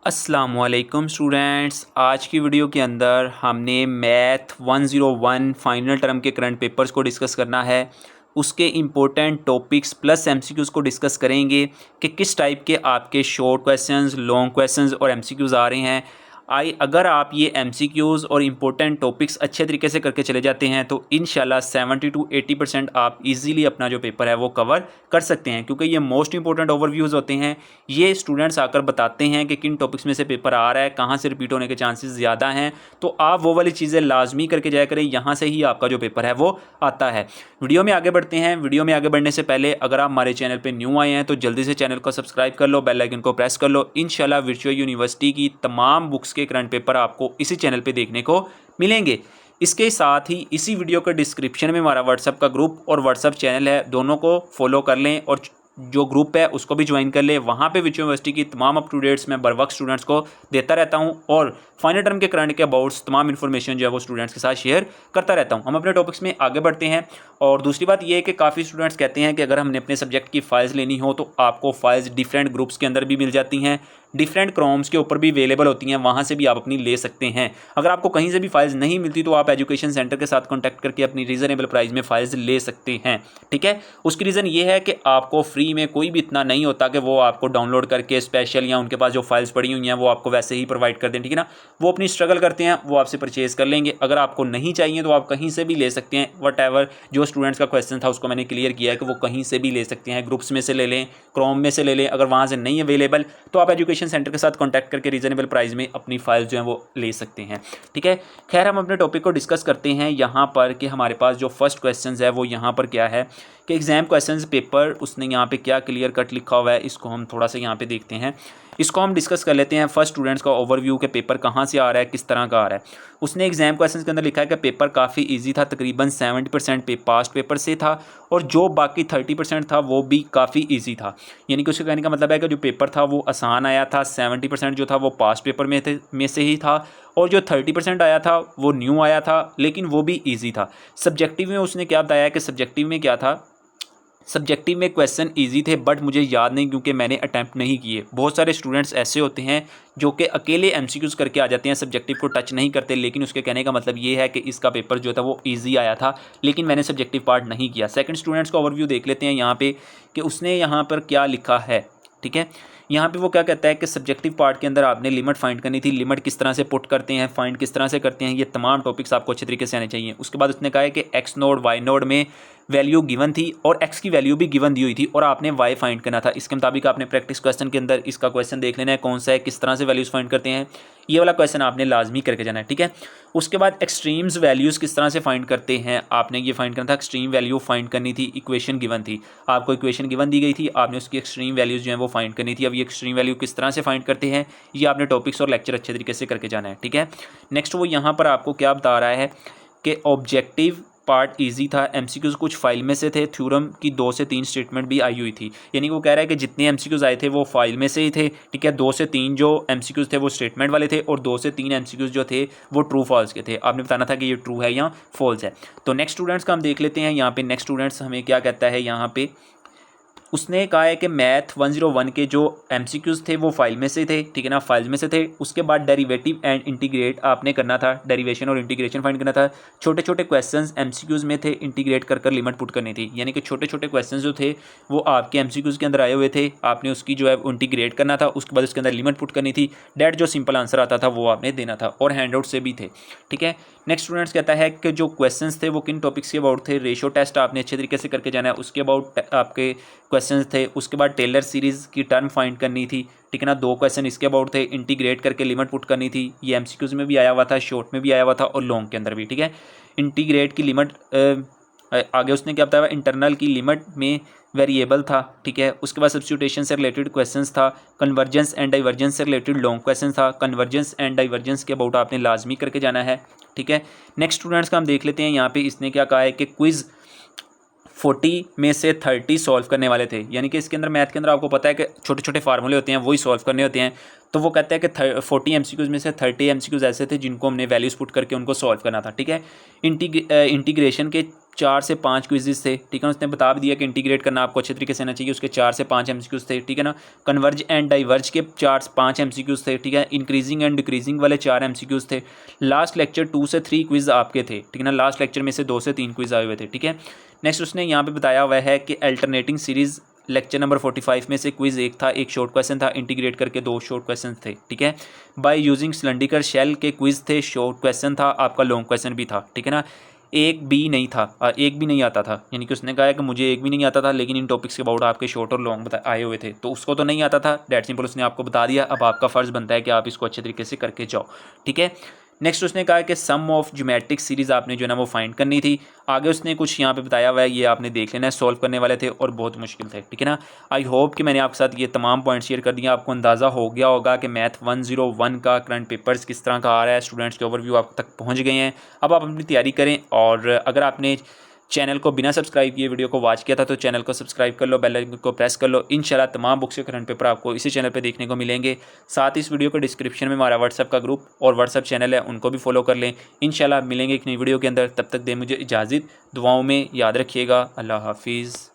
अस्सलामुअलैकुम स्टूडेंट्स, आज की वीडियो के अंदर हमने मैथ 101 फाइनल टर्म के करंट पेपर्स को डिस्कस करना है। उसके इम्पोर्टेंट टॉपिक्स प्लस एमसीक्यूज़ को डिस्कस करेंगे कि किस टाइप के आपके शॉर्ट क्वेश्चंस, लॉन्ग क्वेश्चंस और एमसीक्यूज़ आ रहे हैं। अगर आप ये एमसीक्यूज़ और इम्पोर्टेंट टॉपिक्स अच्छे तरीके से करके चले जाते हैं तो इंशाल्लाह 70 to 80% आप इजीली अपना जो पेपर है वो कवर कर सकते हैं, क्योंकि ये मोस्ट इंपॉर्टेंट ओवरव्यूज़ होते हैं। ये स्टूडेंट्स आकर बताते हैं कि किन टॉपिक्स में से पेपर आ रहा है, कहाँ से रिपीट होने के चांसेस ज़्यादा हैं। तो आप वो वाली चीज़ें लाजमी करके जाया करें, यहाँ से ही आपका जो पेपर है वो आता है। वीडियो में आगे बढ़ते हैं। वीडियो में आगे बढ़ने से पहले अगर आप हमारे चैनल पर न्यू आए हैं तो जल्दी से चैनल को सब्सक्राइब कर लो, बेल आइकन को प्रेस कर लो। इंशाल्लाह वर्चुअल यूनिवर्सिटी की तमाम बुक्स के करंट पेपर आपको इसी चैनल पे देखने को मिलेंगे। इसके साथ ही इसी वीडियो के डिस्क्रिप्शन में हमारा व्हाट्सएप का ग्रुप और व्हाट्सएप चैनल है, दोनों को फॉलो कर लें और जो ग्रुप है उसको भी ज्वाइन कर ले। वहाँ पे विच यूनिवर्सिटी की तमाम अप टू डेट्स मैं बर वक्त स्टूडेंट्स को देता रहता हूँ और फाइनल टर्म के करंट के अबाउट्स तमाम इन्फॉर्मेशन जो है वो स्टूडेंट्स के साथ शेयर करता रहता हूँ। हम अपने टॉपिक्स में आगे बढ़ते हैं। और दूसरी बात ये है कि काफ़ी स्टूडेंट्स कहते हैं कि अगर हमने अपने सब्जेक्ट की फाइल्स लेनी हो तो आपको फाइल्स डिफरेंट ग्रुप्स के अंदर भी मिल जाती हैं, डिफरेंट क्रोम्स के ऊपर भी अवेलेबल होती हैं, वहाँ से भी आप अपनी ले सकते हैं। अगर आपको कहीं से भी फाइल्स नहीं मिलती तो आप एजुकेशन सेंटर के साथ कॉन्टैक्ट करके अपनी रीज़नेबल प्राइस में फाइल्स ले सकते हैं। ठीक है, उसकी रीज़न ये है कि आपको फ्री में कोई भी इतना नहीं होता कि वो आपको डाउनलोड करके स्पेशल या उनके पास जो फाइल्स पड़ी हुई हैं वो आपको वैसे ही प्रोवाइड कर दें। ठीक है ना, वो अपनी स्ट्रगल करते हैं, वो आपसे परचेज़ कर लेंगे। अगर आपको नहीं चाहिए तो आप कहीं से भी ले सकते हैं। वट जो स्टूडेंट्स का क्वेश्चन था उसको मैंने क्लियर किया है कि वो कहीं से भी ले सकते हैं, ग्रुप्स में से ले लें, क्रोम में से ले लें। अगर वहाँ से नहीं अवेलेबल तो आप एजुकेशन सेंटर के साथ कॉन्टैक्ट करके रीजनेबल प्राइस में अपनी फाइल्स जो हैं वो ले सकते हैं। ठीक है, खैर हम अपने टॉपिक को डिस्कस करते हैं यहाँ पर कि हमारे पास जो फर्स्ट क्वेश्चन है वो यहाँ पर क्या है कि एग्जाम क्वेश्चंस पेपर उसने यहाँ पे क्या क्लियर कट लिखा हुआ है, इसको हम थोड़ा सा यहाँ पे देखते हैं। इसको हम डिस्कस कर लेते हैं। फर्स्ट स्टूडेंट्स का ओवरव्यू के पेपर कहाँ से आ रहा है, किस तरह का आ रहा है। उसने एग्जाम क्वेश्चंस के अंदर लिखा है कि पेपर काफ़ी इजी था, तकरीबन 70% पास्ट पेपर से था और जो बाकी 30% था वो भी काफ़ी इजी था। यानी कि उसके कहने का मतलब है कि जो पेपर था वो आसान आया था, 70% जो था वो पास्ट पेपर में से ही था और जो 30% आया था वो न्यू आया था, लेकिन वो भी ईजी था। सब्जेक्टिव में उसने क्या बताया कि सब्जेक्टिव में क्या था, सब्जेक्टिव में क्वेश्चन इजी थे बट मुझे याद नहीं क्योंकि मैंने अटैम्प्ट नहीं किए। बहुत सारे स्टूडेंट्स ऐसे होते हैं जो कि अकेले एमसीक्यूज़ करके आ जाते हैं, सब्जेक्टिव को टच नहीं करते, लेकिन उसके कहने का मतलब ये है कि इसका पेपर जो था वो इजी आया था लेकिन मैंने सब्जेक्टिव पार्ट नहीं किया। सेकंड स्टूडेंट्स का ओवरव्यू देख लेते हैं यहाँ पे कि उसने यहाँ पर क्या लिखा है। ठीक है, यहाँ पे वो क्या कहता है कि सब्जेक्टिव पार्ट के अंदर आपने लिमिट फाइंड करनी थी, लिमिट किस तरह से पुट करते हैं, फाइंड किस तरह से करते हैं, ये तमाम टॉपिक्स आपको अच्छे तरीके से आने चाहिए। उसके बाद उसने कहा है कि एक्स नोड वाई नोड में वैल्यू गिवन थी और एक्स की वैल्यू भी गिवन दी हुई थी और आपने वाई फाइंड करना था। इसके मुताबिक आपने प्रैक्टिस क्वेश्चन के अंदर इसका क्वेश्चन देख लेना है कौन सा है, किस तरह से वैल्यूज़ फाइंड करते हैं, ये वाला क्वेश्चन आपने लाजमी करके जाना है। ठीक है, उसके बाद एक्सट्रीम्स वैल्यूज़ किस तरह से फाइंड करते हैं आपने ये फाइंड करना था। एक्सट्रीम वैल्यू फाइंड करनी थी, इक्वेशन गिवन थी, आपको इक्वेशन गिवन दी गई थी, आपने उसकी एक्सट्रीम वैल्यूज़ जो है वो फाइंड करनी थी। अब ये एक्सट्रीम वैल्यू किस तरह से फाइंड करते हैं ये आपने टॉपिक्स और लेक्चर अच्छे तरीके से करके जाना है। ठीक है, नेक्स्ट वो यहाँ पर आपको क्या बता रहा है कि ऑब्जेक्टिव पार्ट इजी था, एमसीक्यूज़ कुछ फाइल में से थे, थ्योरम की 2 से 3 स्टेटमेंट भी आई हुई थी। यानी वो कह रहा है कि जितने एमसीक्यूज़ आए थे वो फाइल में से ही थे। ठीक है, 2 से 3 जो एमसीक्यूज़ थे वो स्टेटमेंट वाले थे और 2 से 3 एमसीक्यूज़ जो थे वो ट्रू फॉल्स के थे। आपने बताना था कि ये ट्रू है या फॉल्स है। तो नेक्स्ट स्टूडेंट्स का हम देख लेते हैं। यहाँ पे नेक्स्ट स्टूडेंट्स हमें क्या कहता है, यहाँ पे उसने कहा है कि मैथ 101 के जो एमसीक्यूज़ थे वो फाइल में से थे। ठीक है ना, फाइल में से थे। उसके बाद डेरिवेटिव एंड इंटीग्रेट आपने करना था, डेरिवेशन और इंटीग्रेशन फाइंड करना था। छोटे छोटे क्वेश्चंस एमसीक्यूज़ में थे, इंटीग्रेट कर लिमिट पुट करनी थी। यानी कि छोटे छोटे क्वेश्चंस जो थे वो आपके एमसीक्यूज़ के अंदर आए हुए थे, आपने उसकी जो है इंटीग्रेट करना था, उसके बाद उसके अंदर लिमिट पुट करनी थी। डैट जो सिंपल आंसर आता था वो आपने देना था और हैंड आउट से भी थे। ठीक है, नेक्स्ट स्टूडेंट्स कहता है कि जो क्वेश्चंस थे वो किन टॉपिक्स के अबाउट थे। रेशो टेस्ट आपने अच्छे तरीके से करके जाना है, उसके अबाउट आपके क्वेश्चंस थे। उसके बाद टेलर सीरीज़ की टर्म फाइंड करनी थी। ठीक है ना, 2 क्वेश्चन इसके अबाउट थे, इंटीग्रेट करके लिमिट पुट करनी थी। ये एमसीक्यूज़ में भी आया हुआ था, शॉर्ट में भी आया हुआ था और लॉन्ग के अंदर भी। ठीक है, इंटीग्रेट की लिमिट आगे उसने क्या बताया, इंटरनल की लिमिट में वेरिएबल था। ठीक है, उसके बाद सब्स्टिट्यूशन से रिलेटेड क्वेश्चंस था, कन्वर्जेंस एंड डाइवर्जेंस से रिलेटेड लॉन्ग क्वेश्चन था। कन्वर्जेंस एंड डाइवर्जेंस के अबाउट आपने लाजमी करके जाना है। ठीक है, नेक्स्ट स्टूडेंट्स का हम देख लेते हैं। यहाँ पे इसने क्या कहा है कि क्विज़ 40 में से 30 सॉल्व करने वाले थे। यानी कि इसके अंदर मैथ के अंदर आपको पता है कि छोटे छोटे फार्मूले होते हैं वही सॉल्व करने होते हैं। तो वो कहते हैं कि 40 एमसीक्यूज़ में से 30 एमसीक्यूज़ ऐसे थे जिनको हमने वैल्यूज़ पुट करके उनको सॉल्व करना था। ठीक है, इंटीग्रेशन के 4 से 5 क्विज़ेस थे, ठीक है। उसने बता भी दिया कि इंटीग्रेट करना आपको अच्छे तरीके से आना चाहिए, उसके 4 से 5 एमसीक्यूज़ थे, ठीक है ना। कन्वर्ज एंड डाइवर्ज के 4-5 एमसीक्यूज़ थे, ठीक है। इंक्रीजिंग एंड डिक्रीजिंग वाले 4 एमसीक्यूज़ थे। लास्ट लेक्चर 2 से 3 क्विज़ आपके थे, ठीक है ना। लास्ट लेक्चर में से 2 से 3 क्विज़ आए हुए थे, ठीक है। नेक्स्ट उसने यहाँ पे बताया हुआ है कि अल्टरनेटिंग सीरीज़ लेक्चर नंबर 45 में से क्विज़ एक था, एक शॉर्ट क्वेश्चन था, इंटीग्रेट करके 2 शॉर्ट क्वेश्चन थे, ठीक है। बाय यूजिंग सिलेंडरिकल शेल के क्विज़ थे, शॉर्ट क्वेश्चन था, आपका लॉन्ग क्वेश्चन भी था, ठीक है ना। एक भी नहीं था, एक भी नहीं आता था, यानी कि उसने कहा है कि मुझे एक भी नहीं आता था, लेकिन इन टॉपिक्स के अबाउट आपके शॉर्ट और लॉन्ग आए हुए थे, तो उसको तो नहीं आता था, डेट सिंपल उसने आपको बता दिया। अब आपका फ़र्ज़ बनता है कि आप इसको अच्छे तरीके से करके जाओ, ठीक है। नेक्स्ट उसने कहा कि सम ऑफ ज्योमेट्रिक सीरीज़ आपने जो है ना वो फाइंड करनी थी। आगे उसने कुछ यहाँ पे बताया हुआ है, ये आपने देख लेना है, सॉल्व करने वाले थे और बहुत मुश्किल थे, ठीक है ना। आई होप कि मैंने आपके साथ ये तमाम पॉइंट शेयर कर दिया, आपको अंदाज़ा हो गया होगा कि मैथ 101 का करंट पेपर्स किस तरह का आ रहा है, स्टूडेंट्स के ओवरव्यू आप तक पहुँच गए हैं। अब आप अपनी तैयारी करें, और अगर आपने चैनल को बिना सब्सक्राइब किए वीडियो को वॉच किया था तो चैनल को सब्सक्राइब कर लो, बेल आइकन को प्रेस कर लो। इंशाल्लाह तमाम बुक्स के करंट पेपर आपको इसी चैनल पे देखने को मिलेंगे। साथ ही इस वीडियो के डिस्क्रिप्शन में हमारा व्हाट्सएप का ग्रुप और व्हाट्सएप चैनल है, उनको भी फॉलो कर लें। इंशाल्लाह मिलेंगे एक नई वीडियो के अंदर, तब तक दे मुझे इजाज़त, दुआओं में याद रखिएगा। अल्लाह हाफिज़।